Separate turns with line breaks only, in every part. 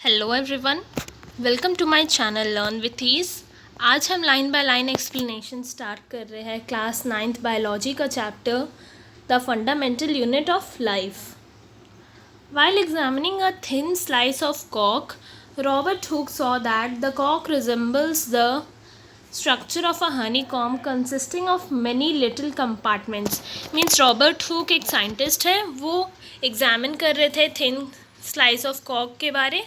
Hello everyone, welcome to my channel learn with ease. आज हम line by line explanation start कर रहे हैं क्लास 9th बायोलॉजी का chapter the fundamental unit of life. While examining a thin slice of cork, Robert Hooke saw that the cork resembles the structure of a honeycomb consisting of many little compartments. Means Robert Hooke एक scientist है, वो examine कर रहे थे thin slice of cork के बारे।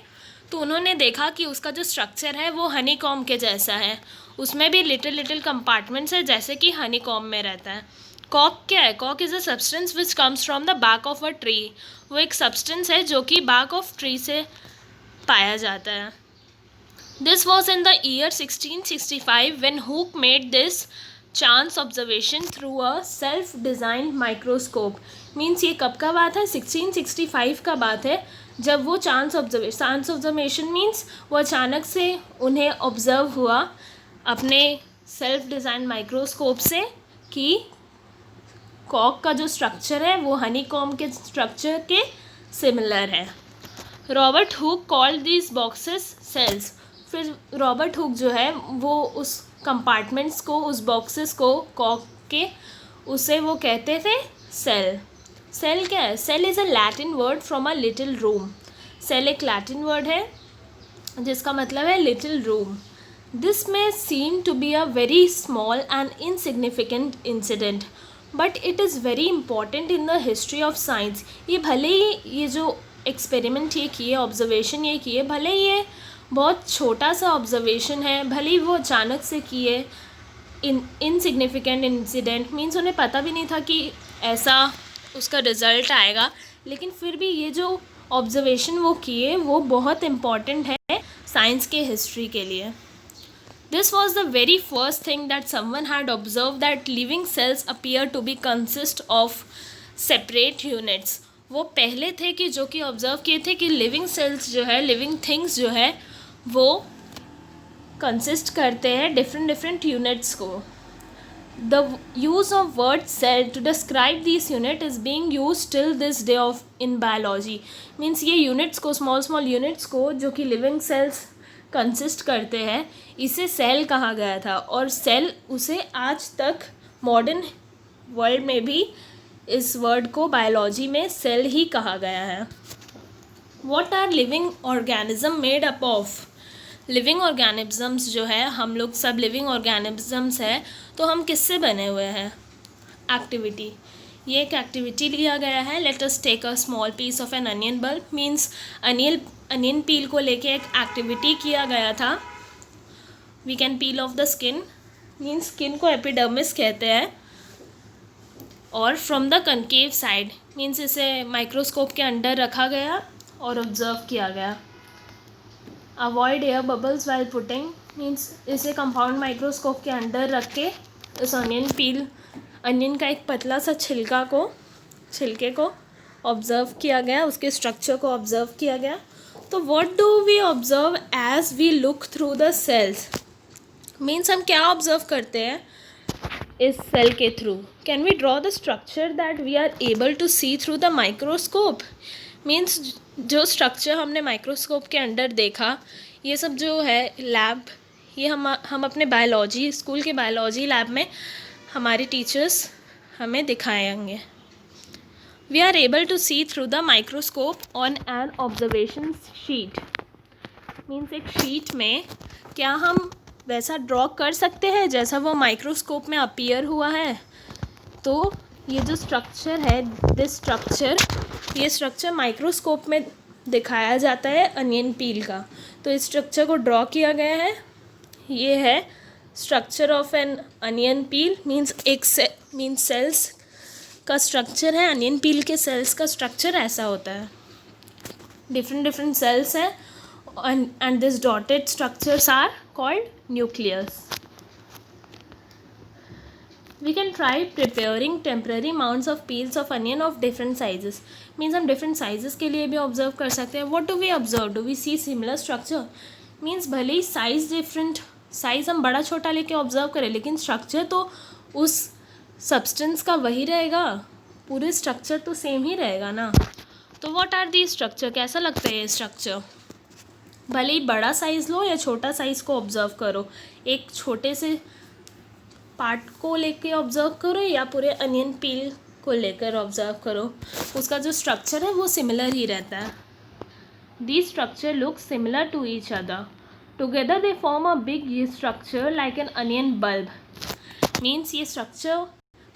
तो उन्होंने देखा कि उसका जो स्ट्रक्चर है वो हनी कॉम के जैसा है, उसमें भी लिटिल लिटिल कंपार्टमेंट्स है जैसे कि हनी कॉम में रहता है। कॉक क्या है? कॉक is a substance which comes from the bark of a tree. वो एक सब्सटेंस है जो कि बैक ऑफ ट्री से पाया जाता है। This was in the year 1665 when Hooke made this chance observation through a self-designed microscope. Means ये कब का बात है? 1665 का बात है, जब वो चांस ऑब्जर्वेशन मीन्स वो अचानक से उन्हें ऑब्ज़र्व हुआ अपने सेल्फ डिज़ाइन माइक्रोस्कोप से कि कॉक का जो स्ट्रक्चर है वो हनी कॉम के स्ट्रक्चर के सिमिलर है। Robert Hooke called these boxes cells. फिर रॉबर्ट हुक जो है वो उस कंपार्टमेंट्स को, उस बॉक्सेस को कॉक के, उसे वो कहते थे सेल। सेल क्या है? Cell is a Latin word from a little room. Cell एक लैटिन वर्ड है जिसका मतलब है little room. This may seem to be a very small and insignificant incident but it is very important in the history of science. ये भले ही ये जो experiment ये किए, ऑब्जर्वेशन ये किए, भले ये बहुत छोटा सा ऑब्जर्वेशन है, भले ही वो अचानक से किए, इनसिग्निफिकेंट इंसिडेंट मीन्स उन्हें पता भी नहीं था कि ऐसा उसका रिज़ल्ट आएगा, लेकिन फिर भी ये जो ऑब्जर्वेशन वो किए वो बहुत इम्पॉर्टेंट है साइंस के हिस्ट्री के लिए। This was the very first thing that someone had observed that living cells appear to be consist of separate units. वो पहले थे कि जो कि ऑब्जर्व किए थे कि लिविंग सेल्स जो है, लिविंग थिंग्स जो है, वो कंसिस्ट करते हैं डिफरेंट यूनिट्स को। The use of word cell to describe these unit is being used till this day of in biology. Means ये units को, small units को जो कि living cells कंसिस्ट करते हैं, इसे सेल कहा गया था और सेल उसे आज तक मॉडर्न वर्ल्ड में भी इस वर्ड को बायोलॉजी में सेल ही कहा गया है। What are living organism made up of? Living organisms जो है, हम लोग सब लिविंग ऑर्गेनिजम्स है, तो हम किससे बने हुए हैं? एक्टिविटी। ये एक एक्टिविटी लिया गया है। Let us take a small piece of an onion bulb. Means onion peel को लेके एक एक्टिविटी किया गया था। We can peel off the skin. Means skin को एपिडर्मिस कहते हैं। और from the concave side means इसे माइक्रोस्कोप के अंडर रखा गया और ऑब्जर्व किया गया। Avoid air bubbles while putting means इसे कंपाउंड माइक्रोस्कोप के अंडर रख के इस अनियन का एक पतला सा छिलके को ऑब्ज़र्व किया गया, उसके स्ट्रक्चर को ऑब्ज़र्व किया गया। तो what do we observe as we look through the cells? Means हम क्या ऑब्ज़र्व करते हैं इस सेल के थ्रू? Can we draw the structure that we are able to see through the microscope? Means जो स्ट्रक्चर हमने माइक्रोस्कोप के अंदर देखा, ये सब जो है लैब, ये हम अपने बायोलॉजी, स्कूल के बायोलॉजी लैब में हमारे टीचर्स हमें दिखाएंगे। We are able to see through the microscope on an observation sheet. Means एक शीट में क्या हम वैसा ड्रॉ कर सकते हैं जैसा वो माइक्रोस्कोप में अपीयर हुआ है? तो ये जो स्ट्रक्चर है, ये स्ट्रक्चर माइक्रोस्कोप में दिखाया जाता है अनियन पील का। तो इस स्ट्रक्चर को ड्रॉ किया गया है। ये है structure of an onion peel. Means cells का स्ट्रक्चर है। अनियन पील के सेल्स का स्ट्रक्चर ऐसा होता है। डिफरेंट सेल्स हैं and this dotted structures are called nucleus. We can try preparing temporary mounds of peels of onion of different sizes. Means हम different sizes के लिए भी ऑब्जर्व कर सकते हैं। What do we observe? Do we see similar structure? Means भले ही size हम बड़ा छोटा लेके ऑब्जर्व करें, लेकिन स्ट्रक्चर तो उस सब्सटेंस का वही रहेगा, पूरे स्ट्रक्चर तो सेम ही रहेगा ना। तो व्हाट आर दी स्ट्रक्चर? कैसा लगता है ये स्ट्रक्चर? भले ही बड़ा साइज़ लो या छोटा साइज़ को ऑब्ज़र्व करो, एक छोटे से पार्ट को लेके ऑब्ज़र्व करो या पूरे अनियन पील को लेकर ऑब्ज़र्व करो, उसका जो स्ट्रक्चर है वो सिमिलर ही रहता है. These structure look similar to each other. Together they form a big structure like an onion bulb. Means ये structure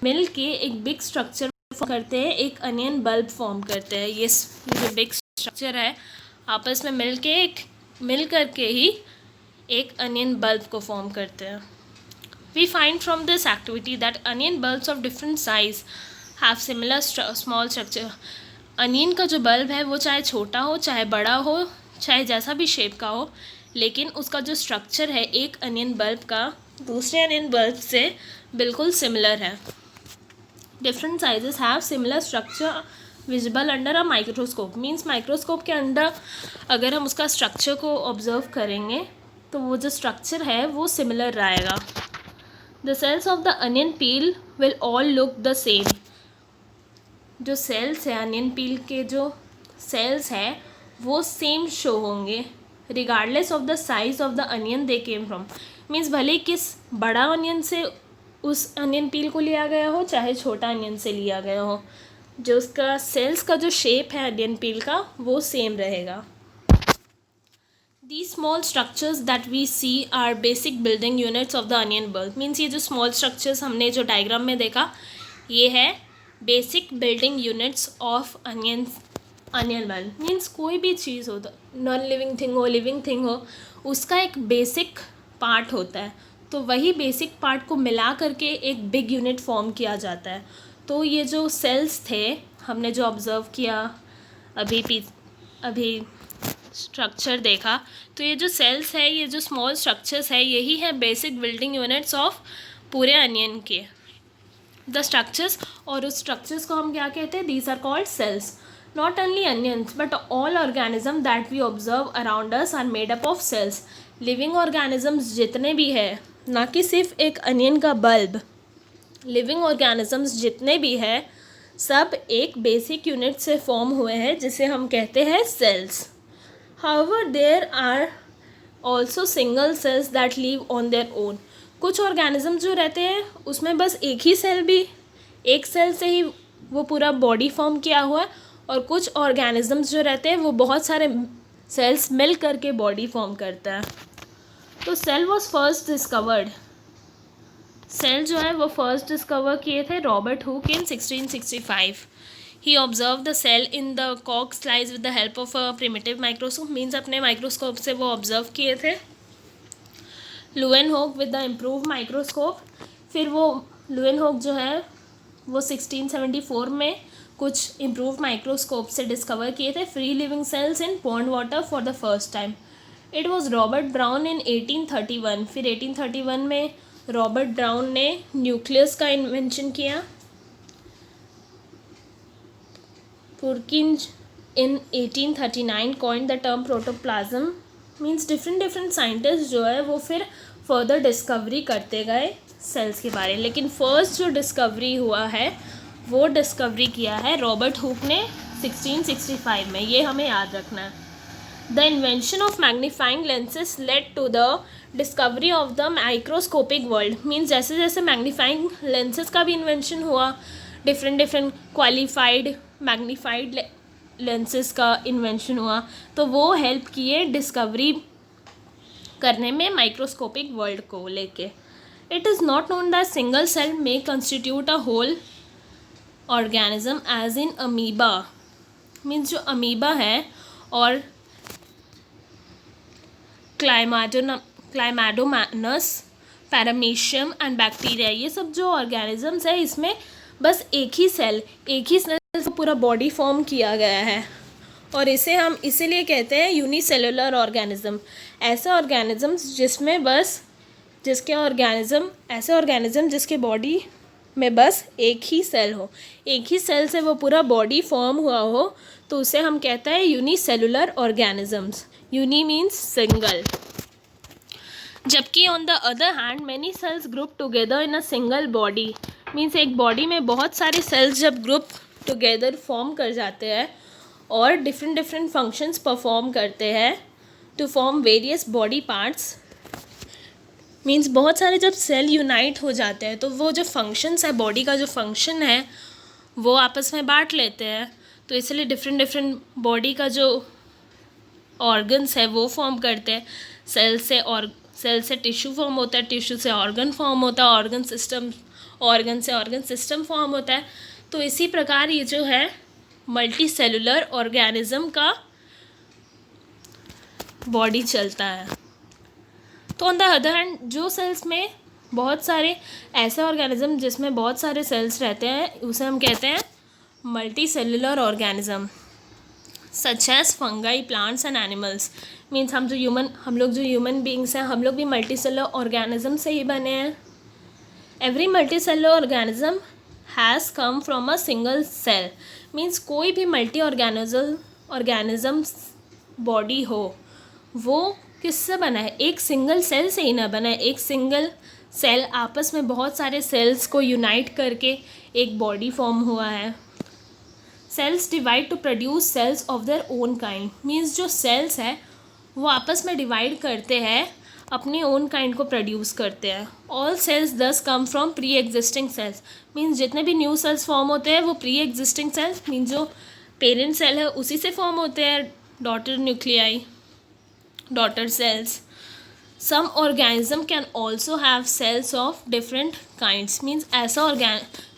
मिल के एक big structure करते हैं, एक अनियन बल्ब फॉर्म करते हैं. ये जो बिग स्ट्रक्चर है आपस में मिल करके ही एक अनियन बल्ब को फॉर्म करते हैं. We find from this activity that onion bulbs of different size have similar small structure. Onion का जो बल्ब है वो चाहे छोटा हो, चाहे बड़ा हो, चाहे जैसा भी शेप का हो, लेकिन उसका जो स्ट्रक्चर है एक अनियन बल्ब का दूसरे अनियन बल्ब से बिल्कुल सिमिलर है. Different sizes have similar structure visible under a microscope. Means microscope के अंडर अगर हम उसका स्ट्रक्चर को ऑब्जर्व करेंगे तो वो जो स्ट्रक्चर है वो सिमिलर रहेगा. The cells of the onion peel will all look the same. जो सेल्स है अनियन पील के जो सेल्स है वो सेम शो होंगे regardless of the size of the onion they came from. Means भले किस बड़ा अनियन से उस अनियन पील को लिया गया हो, चाहे छोटा अनियन से लिया गया हो, जो उसका सेल्स का जो शेप है अनियन पील का वो सेम रहेगा. These small structures that we see are basic building units of the onion bulb. Means ये जो small structures हमने जो डायग्राम में देखा ये है basic building units of onion bulb. Means कोई भी चीज़ हो, नॉन लिविंग थिंग हो, लिविंग थिंग हो, उसका एक बेसिक पार्ट होता है. तो वही बेसिक पार्ट को मिला करके एक बिग यूनिट फॉर्म किया जाता है. तो ये जो सेल्स थे हमने जो ऑब्ज़र्व किया अभी स्ट्रक्चर देखा, तो ये जो सेल्स है, ये जो स्मॉल स्ट्रक्चर्स है, यही है बेसिक बिल्डिंग यूनिट्स ऑफ पूरे अनियन के. द स्ट्रक्चर्स, और उस स्ट्रक्चर्स को हम क्या कहते हैं? These are called cells. Not only onions but all organism that we observe around us are made up of cells. Living organisms जितने भी है, ना कि सिर्फ एक अनियन का बल्ब, लिविंग ऑर्गेनिजम्स जितने भी है सब एक बेसिक यूनिट से फॉर्म हुए हैं जिसे हम कहते हैं cells. However there are also single cells that live on their own. कुछ ऑर्गेनिज्म जो रहते हैं उसमें बस एक ही सेल, भी एक सेल से ही वो पूरा बॉडी फॉर्म किया हुआ है, और कुछ ऑर्गेनिजम्स जो रहते हैं वो बहुत सारे सेल्स मिल करके बॉडी फॉर्म करता है. तो cell was first discovered. Cell जो है वो फर्स्ट डिस्कवर किए थे Robert Hooke in 1665. He observe the cell in the कॉक slice with the help of a primitive microscope. Means अपने माइक्रोस्कोप से वो ऑब्जर्व किए थे. Leeuwenhoek with the improve microscope. फिर वो लुएनहोक जो है वो 1674 में कुछ इम्प्रूव माइक्रोस्कोप से डिस्कवर किए थे free living cells in pond water for the first time. It was Robert brown इन 1831. फिर 1831 में रॉबर्ट ब्राउन ने न्यूक्लियस का इन्वेंशन किया. पुरकिंज इन 1839 coined the term protoplasm. Means different scientist जो है वो फिर फर्दर डिस्कवरी करते गए सेल्स के बारे में. लेकिन फर्स्ट जो डिस्कवरी हुआ है वो डिस्कवरी किया है रॉबर्ट हुक ने 1665 में. ये हमें याद रखना है. The invention of magnifying lenses led to the discovery of the microscopic world. Means जैसे जैसे मैग्नीफाइंग लेंसेज का भी इन्वेंशन हुआ, डिफरेंट क्वालिफाइड मैग्नीफाइड लेंसेज का इन्वेंशन हुआ, तो वो हेल्प किए डिस्कवरी करने में माइक्रोस्कोपिक वर्ल्ड को लेके. It is not known that single cell may constitute a whole organism as in amoeba. Means जो अमीबा है और क्लाइमाडोमोनास, पैरामीशियम एंड बैक्टीरिया, ये सब जो ऑर्गेनिजम्स है इसमें बस एक ही सेल से पूरा बॉडी फॉर्म किया गया है, और इसे हम इसीलिए कहते हैं यूनिसेलुलर ऑर्गेनिज्म. ऐसे ऑर्गेनिजम्स जिसमें बस ऐसे ऑर्गेनिज्म जिसके बॉडी में बस एक ही सेल हो, एक ही सेल से वो पूरा बॉडी फॉर्म हुआ हो, तो उसे हम कहते हैं unicellular organisms. Uni means single. जबकि on the other hand many cells group together in a single body. Means एक बॉडी में बहुत सारे सेल्स जब ग्रुप टुगेदर फॉर्म कर जाते हैं और डिफरेंट फंक्शंस परफॉर्म करते हैं, to form various body parts. Means बहुत सारे जब सेल यूनाइट हो जाते हैं तो वो जो फंक्शंस है, बॉडी का जो फंक्शन है वो आपस में बांट लेते हैं। तो इसलिए डिफरेंट डिफरेंट बॉडी का जो ऑर्गन्स है वो फॉर्म करते हैं। सेल से टिश्यू फॉर्म होता है, टिश्यू से ऑर्गन फॉर्म होता है, ऑर्गन से ऑर्गन सिस्टम फॉर्म होता है। तो इसी प्रकार ये जो है मल्टी सेलुलर ऑर्गेनिज्म का बॉडी चलता है। तो ऑन द अदर हैंड जो सेल्स में बहुत सारे ऐसे ऑर्गेनिज्म जिसमें बहुत सारे सेल्स रहते हैं उसे हम कहते हैं multicellular organism, such as fungi, plants and animals. Means हम लोग जो ह्यूमन बींग्स हैं हम लोग भी मल्टी सेलुलर ऑर्गेनिज्म से ही बने हैं। Every multicellular organism has come from a single cell. Means कोई भी मल्टी ऑर्गेनिज्म बॉडी हो वो किससे बना है, एक सिंगल सेल से ही ना बना है। एक सिंगल सेल आपस में बहुत सारे सेल्स को यूनाइट करके एक बॉडी फॉर्म हुआ है। Cells divide to produce cells of their own kind. Means जो सेल्स हैं वो आपस में डिवाइड करते हैं, अपने ओन काइंड को प्रोड्यूस करते हैं। All cells thus come from pre existing cells. Means जितने भी न्यू सेल्स फॉर्म होते हैं वो प्री एग्जिस्टिंग सेल्स मीन्स जो पेरेंट सेल है उसी से फॉर्म होते हैं, daughter nuclei, daughter cells. Some organism can also have cells of different kinds. Means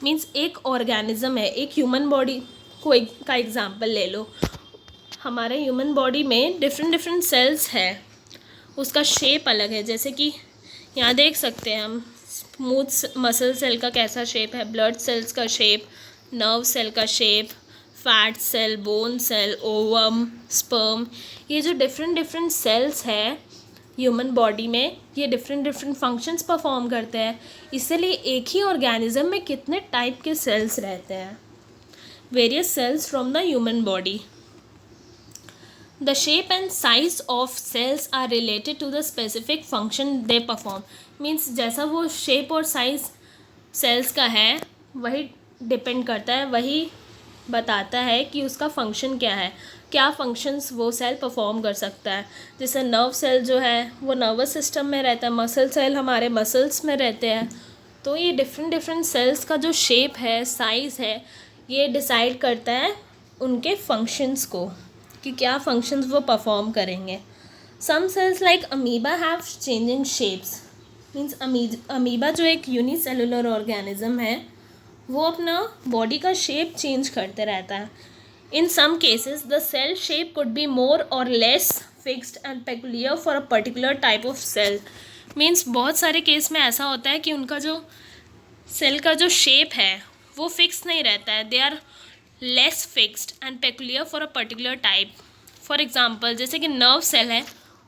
means एक ऑर्गेनिज्म है, एक ह्यूमन बॉडी का एग्जाम्पल ले लो। हमारे ह्यूमन बॉडी में डिफरेंट सेल्स है, उसका शेप अलग है। जैसे कि यहाँ देख सकते हैं हम स्मूथ मसल सेल का कैसा शेप है, ब्लड सेल्स का शेप, नर्व सेल का shape, fat cell, bone cell, ovum, sperm. ये जो डिफरेंट सेल्स है ह्यूमन बॉडी में ये डिफरेंट फंक्शंस परफॉर्म करते हैं। इसलिए एक ही ऑर्गेनिज्म में कितने टाइप के सेल्स रहते हैं। Various cells from the human body. The shape and size of cells are related to the specific function they perform. Means जैसा वो shape और size cells का है वही डिपेंड करता है, वही बताता है कि उसका फंक्शन क्या है, क्या फंक्शंस वो सेल परफॉर्म कर सकता है। जैसे नर्व सेल जो है वो नर्वस सिस्टम में रहता है, मसल सेल हमारे मसल्स में रहते हैं। तो ये डिफरेंट सेल्स का जो शेप है, साइज़ है, ये डिसाइड करता है उनके फंक्शंस को कि क्या फंक्शंस वो परफॉर्म करेंगे। Some cells like amoeba have changing shapes. Means amoeba जो एक यूनिसेलुलर ऑर्गेनिज्म है वो अपना बॉडी का शेप चेंज करते रहता है। In some cases the cell shape could be more or less fixed and peculiar for a particular type of cell. Means बहुत सारे केस में ऐसा होता है कि उनका जो सेल का जो शेप है वो फिक्स नहीं रहता है, they are less fixed and peculiar for a particular type. For example जैसे कि नर्व सेल है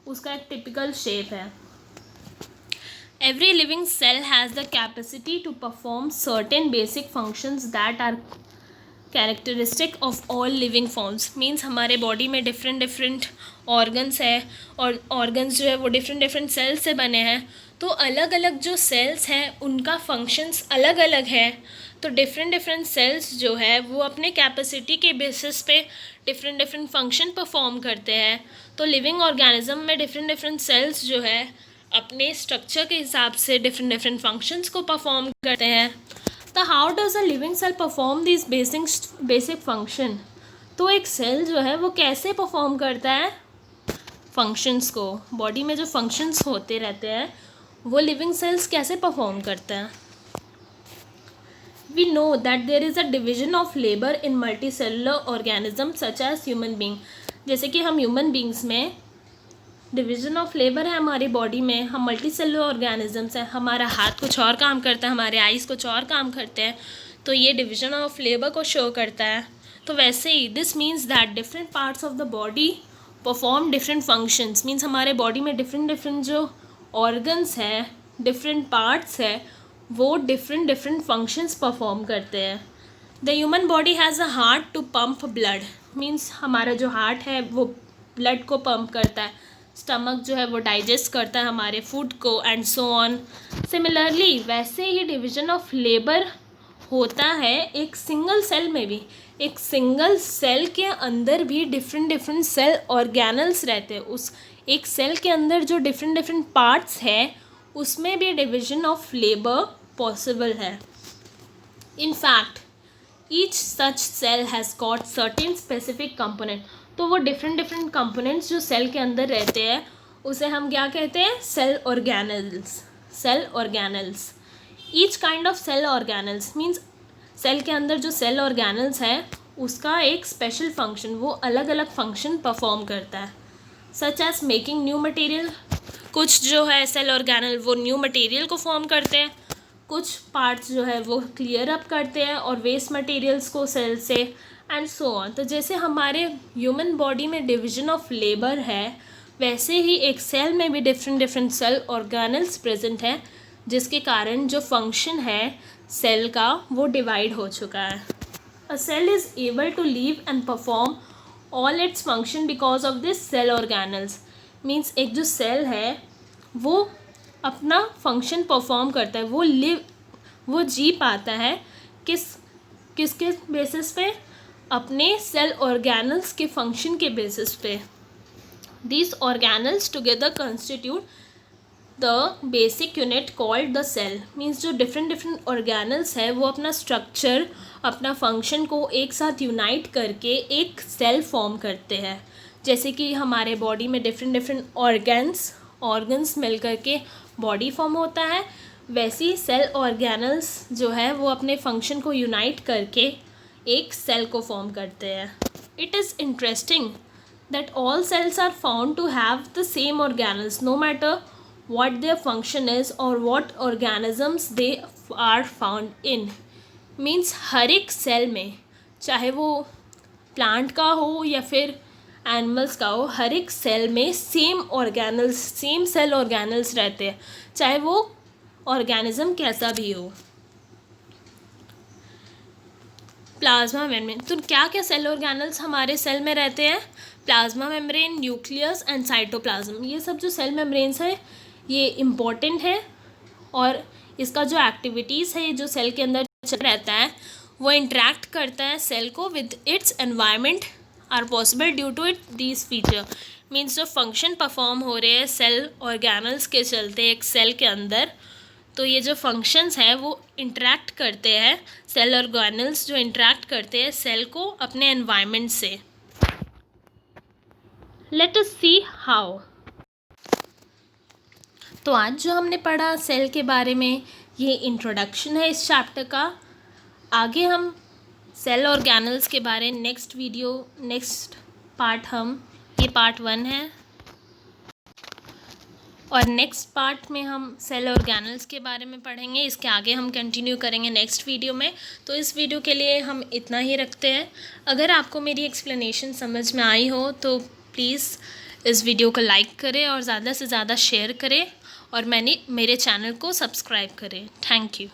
उसका एक टिपिकल शेप है। Every living cell has the capacity to perform certain basic functions that are characteristic of all living forms. Means हमारे body में different organs है और ऑर्गन्स जो है वो डिफरेंट सेल्स से बने हैं। तो अलग अलग जो सेल्स हैं उनका फंक्शंस अलग अलग है। तो डिफरेंट सेल्स जो है वो अपने कैपेसिटी के बेसिस पे डिफरेंट फंक्शन परफॉर्म करते हैं। तो लिविंग ऑर्गेनिज्म में डिफरेंट सेल्स जो है अपने स्ट्रक्चर के हिसाब से डिफरेंट फंक्शंस को परफॉर्म करते हैं। तो how does a living cell perform this basic function. तो एक सेल जो है वो कैसे परफॉर्म करता है फंक्शंस को, बॉडी में जो फंक्शंस होते रहते हैं वो लिविंग सेल्स कैसे परफॉर्म करते हैं। We know that there is a division of labor in multicellular organisms such as human being. जैसे कि हम ह्यूमन बींग्स में डिवीजन ऑफ लेबर है हमारी बॉडी में, हम मल्टी सेलुलर ऑर्गेनिजम्स हैं, हमारा हाथ कुछ और काम करता है, हमारे आइज़ कुछ और काम करते हैं। तो ये डिवीजन ऑफ लेबर को शो करता है। तो वैसे ही this means that different parts of the body perform different functions. Means हमारे बॉडी में डिफरेंट जो ऑर्गन्स हैं, डिफरेंट पार्ट्स है, वो डिफरेंट फंक्शंस परफॉर्म करते हैं। The human body has a heart to pump blood. Means हमारा जो हार्ट है वो ब्लड को पंप करता है, स्टमक जो है वो डाइजेस्ट करता है हमारे फूड को एंड सो ऑन। सिमिलरली वैसे ही डिवीजन ऑफ लेबर होता है एक सिंगल सेल में भी। एक सिंगल सेल के अंदर भी डिफरेंट सेल ऑर्गेनल्स रहते हैं। उस एक सेल के अंदर जो डिफरेंट डिफरेंट पार्ट्स है उसमें भी डिविजन ऑफ लेबर पॉसिबल है. In fact each such cell has got certain specific component. तो वो डिफरेंट डिफरेंट कंपोनेंट्स जो सेल के अंदर रहते हैं उसे हम क्या कहते हैं? Cell organelles. Cell organelles. Each kind of cell organelles means cell के अंदर जो सेल ऑर्गेनल्स है उसका एक स्पेशल फंक्शन, वो अलग अलग फंक्शन परफॉर्म करता है. Such as making new material. कुछ जो है सेल ऑर्गेनल वो न्यू मटेरियल को फॉर्म करते हैं, कुछ पार्ट्स जो है वो क्लियर अप करते हैं और वेस्ट मटेरियल्स को सेल से, एंड सो ऑन. तो जैसे हमारे ह्यूमन बॉडी में डिवीजन ऑफ लेबर है वैसे ही एक सेल में भी different different cell organelles present हैं जिसके कारण जो फंक्शन है सेल का वो डिवाइड हो चुका है. A cell is able to live and perform all its function because of this cell organelles. Means एक जो सेल है वो अपना फंक्शन परफॉर्म करता है, वो जी पाता है किसके बेसिस पे? अपने सेल ऑर्गेनल्स के फंक्शन के बेसिस पे. These organelles together constitute the basic unit called the cell. Means जो डिफरेंट डिफरेंट ऑर्गेनल्स है वो अपना स्ट्रक्चर, अपना फंक्शन को एक साथ यूनाइट करके एक सेल फॉर्म करते हैं. जैसे कि हमारे बॉडी में डिफरेंट डिफरेंट ऑर्गन्स मिल करके बॉडी फॉर्म होता है, वैसी सेल ऑर्गेनल्स जो है वो अपने फंक्शन को यूनाइट करके एक सेल को फॉर्म करते हैं. It is interesting that all cells are found to have the same organelles no matter what their function is or what organisms they are found in. means हर एक cell में, चाहे वो plant का हो या फिर एनिमल्स का हो, हर एक सेल में same organelles, same cell organelles रहते हैं चाहे वो ऑर्गेनिज्म कैसा भी हो. Plasma membrane. तो क्या क्या सेल ऑर्गेनल्स हमारे सेल में रहते हैं? Plasma membrane, nucleus and cytoplasm. ये सब जो सेल मेम्ब्रेन्स है ये इम्पॉर्टेंट है और इसका जो एक्टिविटीज़ है जो सेल के अंदर चल रहता है वो इंटरेक्ट करता है सेल को with its environment are possible due to it these feature. Means जो फंक्शन परफॉर्म हो रहे हैं सेल ऑर्गेनल्स के चलते एक सेल के अंदर, तो ये जो फंक्शंस हैं वो इंटरेक्ट करते हैं, सेल ऑर्गेनल्स जो इंटरेक्ट करते हैं सेल को अपने एनवायरनमेंट से. Let us see how. तो आज जो हमने पढ़ा सेल के बारे में ये इंट्रोडक्शन है इस चैप्टर का. आगे हम सेल ऑर्गेनल्स के बारे नेक्स्ट पार्ट ये पार्ट 1 है और नेक्स्ट पार्ट में हम सेल ऑर्गेनल्स के बारे में पढ़ेंगे. इसके आगे हम कंटिन्यू करेंगे नेक्स्ट वीडियो में. तो इस वीडियो के लिए हम इतना ही रखते हैं. अगर आपको मेरी एक्सप्लेनेशन समझ में आई हो तो प्लीज़ इस वीडियो को लाइक करें और ज़्यादा से ज़्यादा शेयर करें और मेरे चैनल को सब्सक्राइब करें. Thank you.